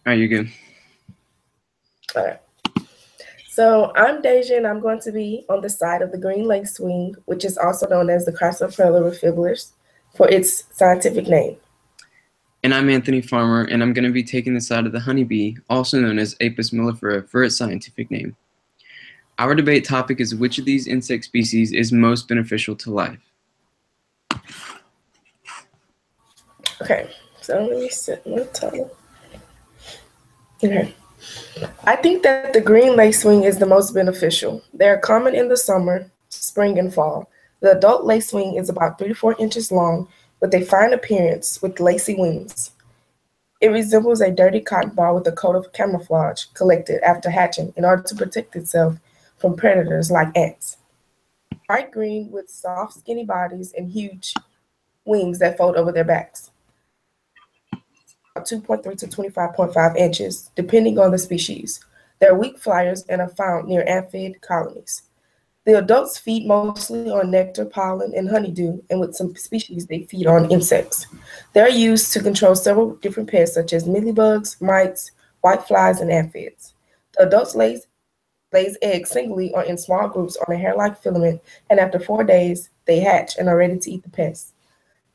All right, you're good. All right. So I'm Daisha, and I'm going to be on the side of the green lacewing, which is also known as the Chrysoperla rufilabris for its scientific name. And I'm Anthony Farmer, and I'm going to be taking the side of the honeybee, also known as Apis mellifera for its scientific name. Our debate topic is which of these insect species is most beneficial to life. Okay, so let me set my title. Okay. I think that the green lacewing is the most beneficial. They are common in the summer, spring, and fall. The adult lacewing is about 3 to 4 inches long with a fine appearance with lacy wings. It resembles a dirty cotton ball with a coat of camouflage collected after hatching in order to protect itself from predators like ants. Bright green with soft, skinny bodies and huge wings that fold over their backs. 2.3 to 25.5 inches, depending on the species. They are weak flyers and are found near aphid colonies. The adults feed mostly on nectar, pollen, and honeydew, and with some species they feed on insects. They are used to control several different pests such as mealybugs, mites, whiteflies, and aphids. The adults lays eggs singly or in small groups on a hair-like filament, and after 4 days, they hatch and are ready to eat the pests.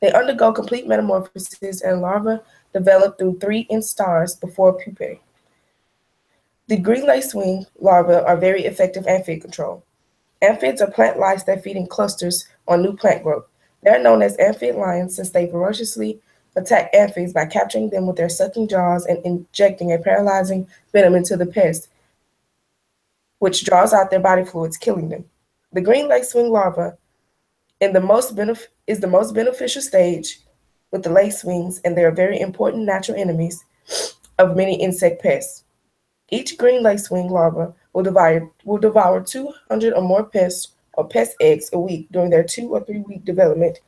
They undergo complete metamorphosis, and larvae develop through 3 instars before pupae. The green lacewing larvae are very effective aphid control. Aphids are plant lice that feed in clusters on new plant growth. They are known as aphid lions since they ferociously attack aphids by capturing them with their sucking jaws and injecting a paralyzing venom into the pest, which draws out their body fluids, killing them. The green lacewing larva is the most beneficial stage with the lacewings, and they are very important natural enemies of many insect pests. Each green lacewing larva will devour 200 or more pests or pest eggs a week during their 2 or 3 week development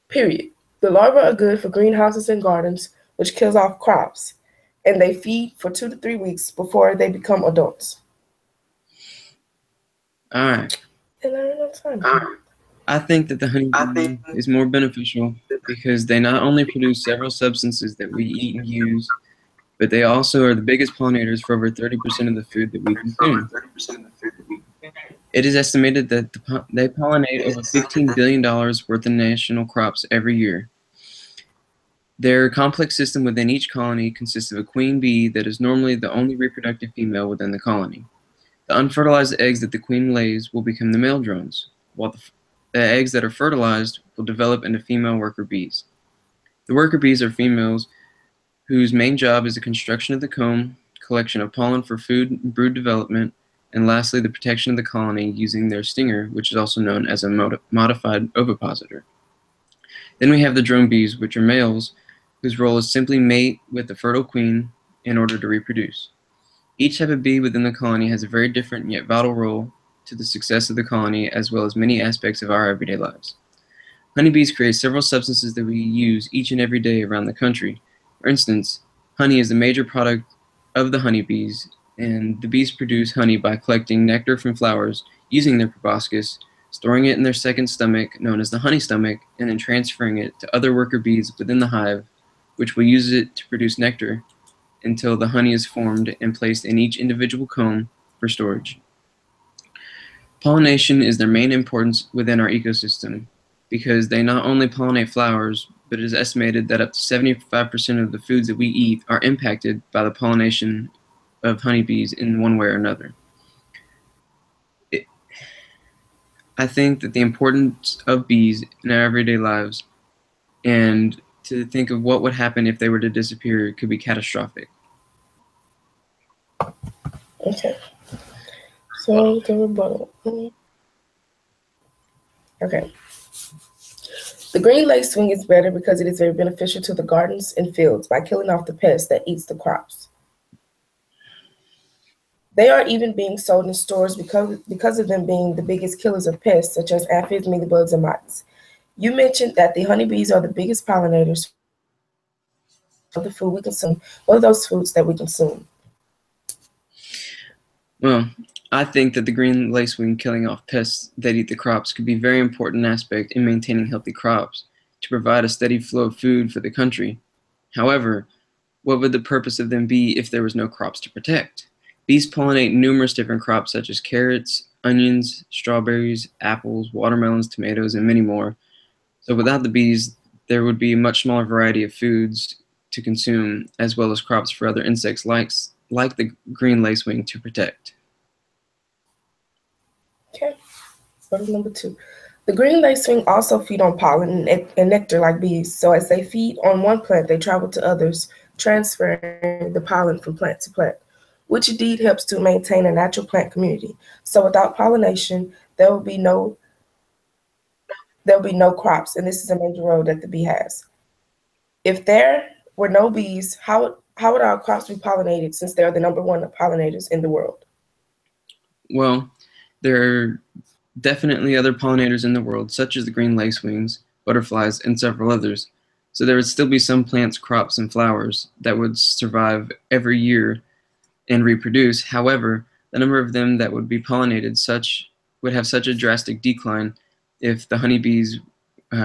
period. The larvae are good for greenhouses and gardens, which kills off crops, and they feed for 2 to 3 weeks before they become adults. All right. And I don't know time. I think that the honeybee is more beneficial because they not only produce several substances that we eat and use, but they also are the biggest pollinators for over 30% of the food that we consume. It is estimated that they pollinate over $15 billion worth of national crops every year. Their complex system within each colony consists of a queen bee that is normally the only reproductive female within the colony. The unfertilized eggs that the queen lays will become the male drones, while the eggs that are fertilized will develop into female worker bees. The worker bees are females whose main job is the construction of the comb, collection of pollen for food and brood development, and lastly, the protection of the colony using their stinger, which is also known as a modified ovipositor. Then we have the drone bees, which are males, whose role is simply mate with the fertile queen in order to reproduce. Each type of bee within the colony has a very different yet vital role to the success of the colony, as well as many aspects of our everyday lives. Honeybees create several substances that we use each and every day around the country. For instance, honey is the major product of the honeybees, and the bees produce honey by collecting nectar from flowers, using their proboscis, storing it in their second stomach, known as the honey stomach, and then transferring it to other worker bees within the hive, which will use it to produce nectar until the honey is formed and placed in each individual comb for storage. Pollination is their main importance within our ecosystem because they not only pollinate flowers, but it is estimated that up to 75% of the foods that we eat are impacted by the pollination of honeybees in one way or another. I think that the importance of bees in our everyday lives and to think of what would happen if they were to disappear could be catastrophic. Okay. So the rebuttal. Okay. The green lacewing is better because it is very beneficial to the gardens and fields by killing off the pest that eats the crops. They are even being sold in stores because of them being the biggest killers of pests such as aphids, mealybugs, and mites. You mentioned that the honeybees are the biggest pollinators of the food we consume. What are those foods that we consume? Well, I think that the green lacewing killing off pests that eat the crops could be a very important aspect in maintaining healthy crops to provide a steady flow of food for the country. However, what would the purpose of them be if there was no crops to protect? Bees pollinate numerous different crops such as carrots, onions, strawberries, apples, watermelons, tomatoes, and many more. So without the bees, there would be a much smaller variety of foods to consume, as well as crops for other insects like the green lacewing to protect. Okay, go to number 2. The green lacewing also feed on pollen and nectar like bees. So as they feed on one plant, they travel to others, transferring the pollen from plant to plant, which indeed helps to maintain a natural plant community. So without pollination, there will be no crops, and this is a major role that the bee has. If there were no bees, how would our crops be pollinated, since they are the number one pollinators in the world? Well, there are definitely other pollinators in the world, such as the green lacewings, butterflies, and several others. So there would still be some plants, crops, and flowers that would survive every year and reproduce. However, the number of them that would be pollinated would have such a drastic decline if the honeybees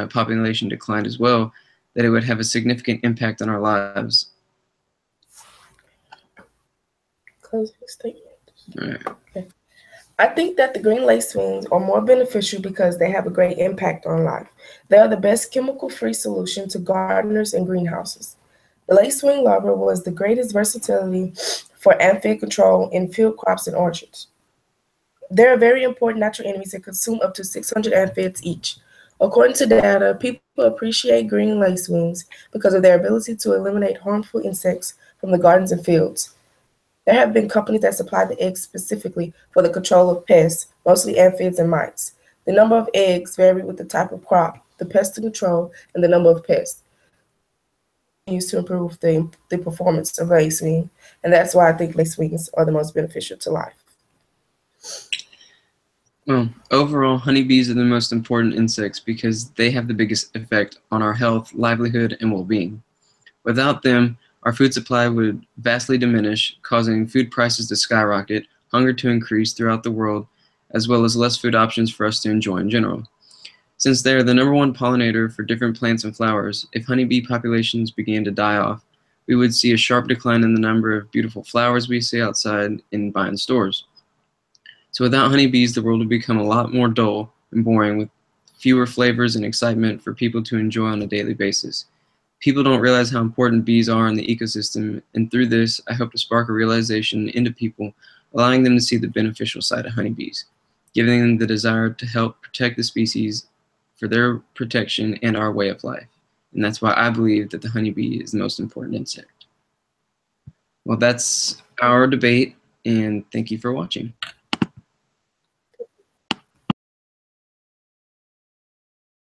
population declined as well, that it would have a significant impact on our lives. Closing statement. All right. Okay. I think that the green lacewings are more beneficial because they have a great impact on life. They are the best chemical-free solution to gardeners and greenhouses. The lacewing larva was the greatest versatility for aphid control in field crops and orchards. They are very important natural enemies that consume up to 600 aphids each. According to data, people appreciate green lacewings because of their ability to eliminate harmful insects from the gardens and fields. There have been companies that supply the eggs specifically for the control of pests, mostly aphids and mites. The number of eggs vary with the type of crop, the pest to control, and the number of pests used to improve the performance of lacewing, and that's why I think lacewings are the most beneficial to life. Well, overall, honeybees are the most important insects because they have the biggest effect on our health, livelihood, and well-being. Without them, our food supply would vastly diminish, causing food prices to skyrocket, hunger to increase throughout the world, as well as less food options for us to enjoy in general. Since they are the number one pollinator for different plants and flowers, if honeybee populations began to die off, we would see a sharp decline in the number of beautiful flowers we see outside and buy in stores. So without honeybees, the world would become a lot more dull and boring, with fewer flavors and excitement for people to enjoy on a daily basis. People don't realize how important bees are in the ecosystem, and through this, I hope to spark a realization into people, allowing them to see the beneficial side of honeybees, giving them the desire to help protect the species for their protection and our way of life. And that's why I believe that the honeybee is the most important insect. Well, that's our debate, and thank you for watching.